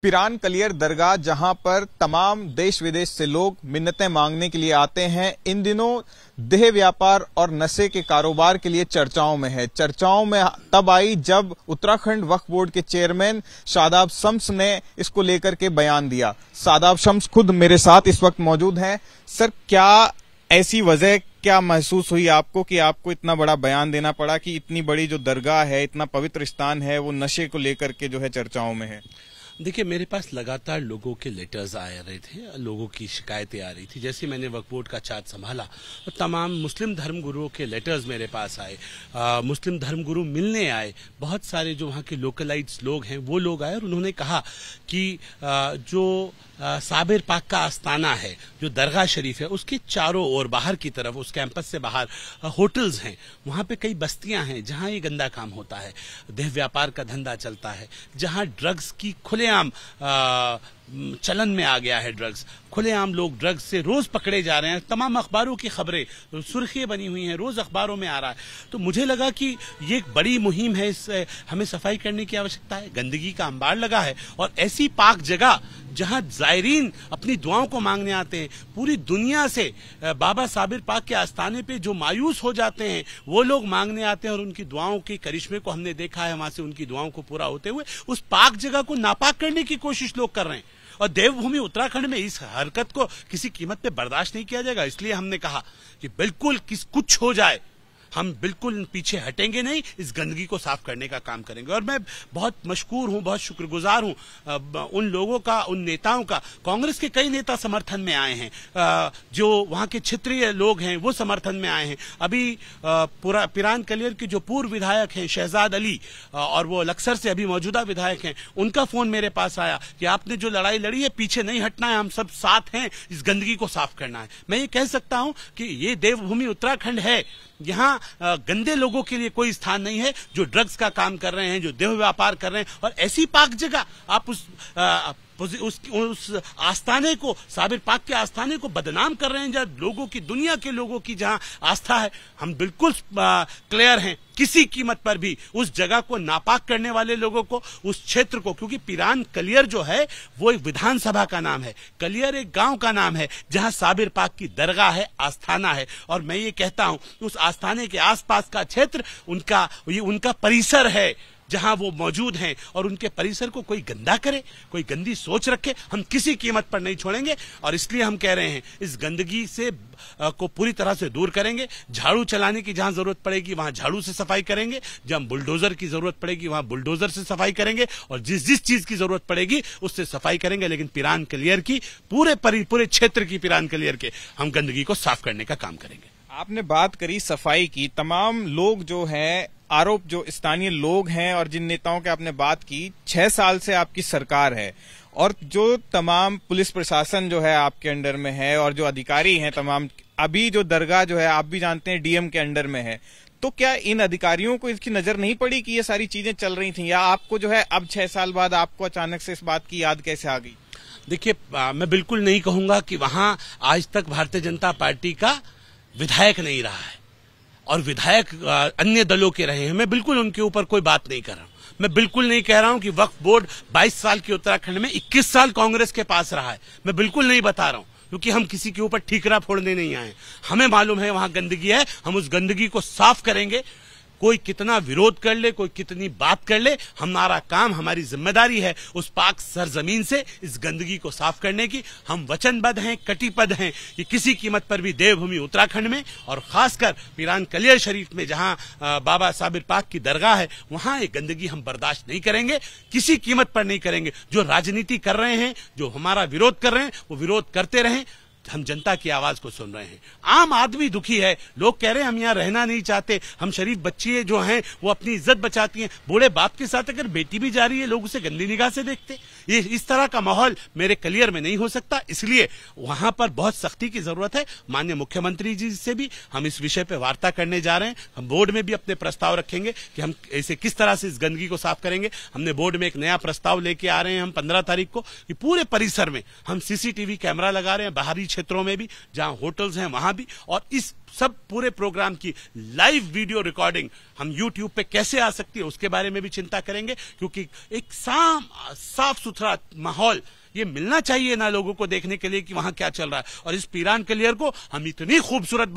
पिरान कलियर दरगाह, जहां पर तमाम देश विदेश से लोग मिन्नतें मांगने के लिए आते हैं, इन दिनों देह व्यापार और नशे के कारोबार के लिए चर्चाओं में है। चर्चाओं में तब आई जब उत्तराखंड वक्फ बोर्ड के चेयरमैन शादाब शम्स ने इसको लेकर के बयान दिया। शादाब शम्स खुद मेरे साथ इस वक्त मौजूद हैं। सर, क्या ऐसी वजह क्या महसूस हुई आपको कि आपको इतना बड़ा बयान देना पड़ा कि इतनी बड़ी जो दरगाह है, इतना पवित्र स्थान है, वो नशे को लेकर के जो है चर्चाओं में है? देखिए, मेरे पास लगातार लोगों के लेटर्स आ रहे थे, लोगों की शिकायतें आ रही थी। जैसे मैंने वक्फ बोर्ड का चार्ज संभाला तो तमाम मुस्लिम धर्मगुरुओं के लेटर्स मेरे पास आए। मुस्लिम धर्मगुरु मिलने आए, बहुत सारे जो वहाँ के लोकलाइट्स लोग हैं वो लोग आए और उन्होंने कहा कि जो साबिर पाक का आस्थाना है, जो दरगाह शरीफ है, उसके चारों ओर बाहर की तरफ, उस कैंपस से बाहर होटल्स हैं, वहाँ पे कई बस्तियां हैं जहाँ ये गंदा काम होता है, देह व्यापार का धंधा चलता है, जहाँ ड्रग्स की खुलेआम चलन में आ गया है। ड्रग्स खुलेआम, लोग ड्रग्स से रोज पकड़े जा रहे हैं। तमाम अखबारों की खबरें, सुर्खियां बनी हुई हैं, रोज अखबारों में आ रहा है। तो मुझे लगा कि ये एक बड़ी मुहिम है, इस हमें सफाई करने की आवश्यकता है। गंदगी का अंबार लगा है और ऐसी पाक जगह जहां जायरीन अपनी दुआओं को मांगने आते हैं, पूरी दुनिया से बाबा साबिर पाक के आस्थाने पे जो मायूस हो जाते हैं वो लोग मांगने आते हैं और उनकी दुआओं के करिश्मे को हमने देखा है, वहां से उनकी दुआओं को पूरा होते हुए उस पाक जगह को नापाक करने की कोशिश लोग कर रहे हैं। और देवभूमि उत्तराखंड में इस हरकत को किसी कीमत पे बर्दाश्त नहीं किया जाएगा। इसलिए हमने कहा कि बिल्कुल कुछ हो जाए, हम बिल्कुल पीछे हटेंगे नहीं, इस गंदगी को साफ करने का काम करेंगे। और मैं बहुत मशकूर हूं, बहुत शुक्रगुजार हूं उन लोगों का, उन नेताओं का। कांग्रेस के कई नेता समर्थन में आए हैं, जो वहां के क्षेत्रीय लोग हैं वो समर्थन में आए हैं। अभी पूरा पिरान कलियर के जो पूर्व विधायक हैं शहजाद अली, और वो लक्सर से अभी मौजूदा विधायक हैं, उनका फोन मेरे पास आया कि आपने जो लड़ाई लड़ी है, पीछे नहीं हटना है, हम सब साथ हैं, इस गंदगी को साफ करना है। मैं ये कह सकता हूं कि ये देवभूमि उत्तराखंड है, यहाँ गंदे लोगों के लिए कोई स्थान नहीं है, जो ड्रग्स का काम कर रहे हैं, जो देह व्यापार कर रहे हैं। और ऐसी पाक जगह आप उस आस्थाने को, साबिर पाक के आस्थाने को बदनाम कर रहे हैं, जहाँ लोगों की, दुनिया के लोगों की जहाँ आस्था है। हम बिल्कुल क्लियर हैं, किसी कीमत पर भी उस जगह को नापाक करने वाले लोगों को, उस क्षेत्र को, क्योंकि पिरान कलियर जो है वो एक विधानसभा का नाम है, कलियर एक गांव का नाम है जहां साबिर पाक की दरगाह है, आस्थाना है। और मैं ये कहता हूं, उस आस्थाने के आसपास का क्षेत्र उनका परिसर है जहां वो मौजूद हैं, और उनके परिसर को कोई गंदा करे, कोई गंदी सोच रखे, हम किसी कीमत पर नहीं छोड़ेंगे। और इसलिए हम कह रहे हैं, इस गंदगी से को पूरी तरह से दूर करेंगे। झाड़ू चलाने की जहां जरूरत पड़ेगी वहां झाड़ू से सफाई करेंगे, जहां बुलडोजर की जरूरत पड़ेगी वहां बुलडोजर से सफाई करेंगे, और जिस चीज की जरूरत पड़ेगी उससे सफाई करेंगे। लेकिन पिरान कलियर की, पूरे क्षेत्र की, पिरान कलियर के, हम गंदगी को साफ करने का काम करेंगे। आपने बात करी सफाई की, तमाम लोग जो है, आरोप जो स्थानीय लोग हैं और जिन नेताओं की आपने बात की, 6 साल से आपकी सरकार है और जो तमाम पुलिस प्रशासन जो है आपके अंडर में है और जो अधिकारी हैं तमाम, अभी जो दरगाह जो है आप भी जानते हैं डीएम के अंडर में है, तो क्या इन अधिकारियों को इसकी नजर नहीं पड़ी कि ये सारी चीजें चल रही थी, या आपको जो है अब 6 साल बाद आपको अचानक से इस बात की याद कैसे आ गई? देखिए, मैं बिल्कुल नहीं कहूंगा कि वहां आज तक भारतीय जनता पार्टी का विधायक नहीं रहा है और विधायक अन्य दलों के रहे हैं। मैं बिल्कुल उनके ऊपर कोई बात नहीं कर रहा हूं। मैं बिल्कुल नहीं कह रहा हूं कि वक्फ बोर्ड 22 साल की उत्तराखंड में 21 साल कांग्रेस के पास रहा है। मैं बिल्कुल नहीं बता रहा हूं, क्योंकि हम किसी के ऊपर ठीकरा फोड़ने नहीं आए। हमें मालूम है वहां गंदगी है, हम उस गंदगी को साफ करेंगे। कोई कितना विरोध कर ले, कोई कितनी बात कर ले, हमारा काम, हमारी जिम्मेदारी है उस पाक सरजमीन से इस गंदगी को साफ करने की। हम वचनबद्ध हैं, कटिबद्ध हैं कि किसी कीमत पर भी देवभूमि उत्तराखंड में और खासकर पिरान कलियर शरीफ में जहां बाबा साबिर पाक की दरगाह है, वहां ये गंदगी हम बर्दाश्त नहीं करेंगे, किसी कीमत पर नहीं करेंगे। जो राजनीति कर रहे हैं, जो हमारा विरोध कर रहे हैं, वो विरोध करते रहें। हम जनता की आवाज को सुन रहे हैं। आम आदमी दुखी है, लोग कह रहे हैं हम यहाँ रहना नहीं चाहते, हम शरीफ बच्चियां जो हैं वो अपनी इज्जत बचाती हैं। बूढ़े बाप के साथ अगर बेटी भी जा रही है, लोग उसे गंदी निगाह से देखते। ये इस तरह का माहौल मेरे कलियर में नहीं हो सकता, इसलिए वहां पर बहुत सख्ती की जरूरत है। माननीय मुख्यमंत्री जी से भी हम इस विषय पर वार्ता करने जा रहे हैं। हम बोर्ड में भी अपने प्रस्ताव रखेंगे कि हम ऐसे किस तरह से इस गंदगी को साफ करेंगे। हमने बोर्ड में एक नया प्रस्ताव लेके आ रहे हैं हम 15 तारीख को, कि पूरे परिसर में हम सीसीटीवी कैमरा लगा रहे हैं, बाहरी क्षेत्रों में भी, जहां होटल्स हैं वहां भी, और इस सब पूरे प्रोग्राम की लाइव वीडियो रिकॉर्डिंग हम YouTube पे कैसे आ सकती है उसके बारे में भी चिंता करेंगे, क्योंकि एक साफ सुथरा माहौल ये मिलना चाहिए ना लोगों को देखने के लिए कि वहां क्या चल रहा है। और इस पीरान कलियर को हम इतनी खूबसूरत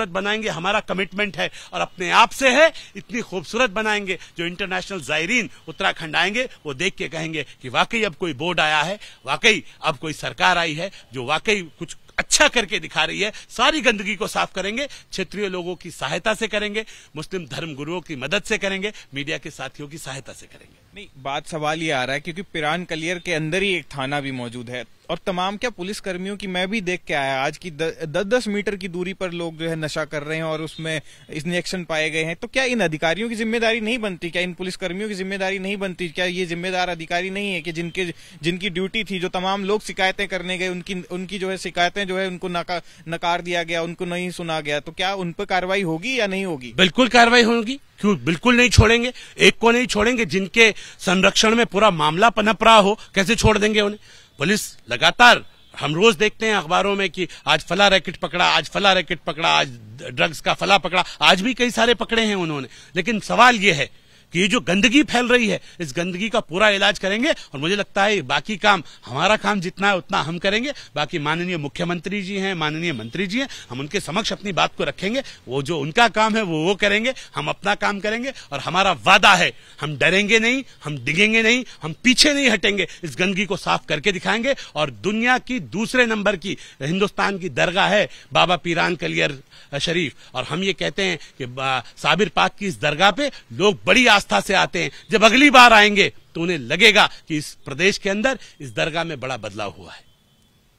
बनाएंगे, हमारा कमिटमेंट है और अपने आप से है, इतनी खूबसूरत बनाएंगे जो इंटरनेशनल जायरीन उत्तराखंड आएंगे वो देख के कहेंगे कि वाकई अब कोई बोर्ड आया है, वाकई अब कोई सरकार आई है जो वाकई कुछ अच्छा करके दिखा रही है। सारी गंदगी को साफ करेंगे, क्षेत्रीय लोगों की सहायता से करेंगे, मुस्लिम धर्म गुरुओं की मदद से करेंगे, मीडिया के साथियों की सहायता से करेंगे। नहीं, बात सवाल ये आ रहा है क्योंकि पिरान कलियर के अंदर ही एक थाना भी मौजूद है और तमाम क्या पुलिस कर्मियों की, मैं भी देख के आया आज की 10-10 मीटर की दूरी पर लोग जो है नशा कर रहे हैं और उसमें इंजेक्शन पाए गए हैं। तो क्या इन अधिकारियों की जिम्मेदारी नहीं बनती, क्या इन पुलिस कर्मियों की जिम्मेदारी नहीं बनती, क्या ये जिम्मेदार अधिकारी नहीं है कि जिनकी ड्यूटी थी, जो तमाम लोग शिकायतें करने गए उनकी जो है शिकायतें जो है उनको नकार दिया गया, उनको नहीं सुना गया, तो क्या उन पर कार्रवाई होगी या नहीं होगी? बिल्कुल कार्रवाई होगी, क्यों बिल्कुल नहीं छोड़ेंगे, एक को नहीं छोड़ेंगे। जिनके संरक्षण में पूरा मामला पनप रहा हो कैसे छोड़ देंगे उन्हें? पुलिस लगातार, हम रोज देखते हैं अखबारों में कि आज फला रैकेट पकड़ा, आज फला रैकेट पकड़ा, आज ड्रग्स का फला पकड़ा, आज भी कई सारे पकड़े हैं उन्होंने। लेकिन सवाल यह है कि ये जो गंदगी फैल रही है, इस गंदगी का पूरा इलाज करेंगे और मुझे लगता है बाकी काम, हमारा काम जितना है उतना हम करेंगे। बाकी माननीय मुख्यमंत्री जी हैं, माननीय मंत्री जी हैं, हम उनके समक्ष अपनी बात को रखेंगे, वो जो उनका काम है वो करेंगे, हम अपना काम करेंगे। और हमारा वादा है, हम डरेंगे नहीं, हम डिगेंगे नहीं, हम पीछे नहीं हटेंगे, इस गंदगी को साफ करके दिखाएंगे। और दुनिया की दूसरे नंबर की हिंदुस्तान की दरगाह है बाबा पीरान कलियर शरीफ, और हम ये कहते हैं कि साबिर पाक की इस दरगाह पे लोग बड़ी आस्था से आते हैं। जब अगली बार आएंगे तो उन्हें लगेगा कि इस प्रदेश के अंदर इस दरगाह में बड़ा बदलाव हुआ है।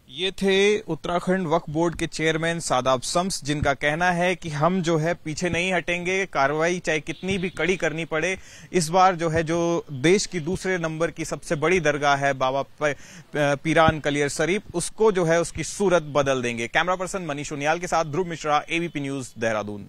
ये थे उत्तराखंड वक्फ बोर्ड के चेयरमैन सादाब शम्स, जिनका कहना है कि हम जो है पीछे नहीं हटेंगे, कार्रवाई चाहे कितनी भी कड़ी करनी पड़े। इस बार जो है जो देश की दूसरे नंबर की सबसे बड़ी दरगाह है बाबा पीरान कलियर शरीफ, उसको जो है उसकी सूरत बदल देंगे। कैमरा पर्सन मनीष उनियाल के साथ ध्रुव मिश्रा, एबीपी न्यूज, देहरादून।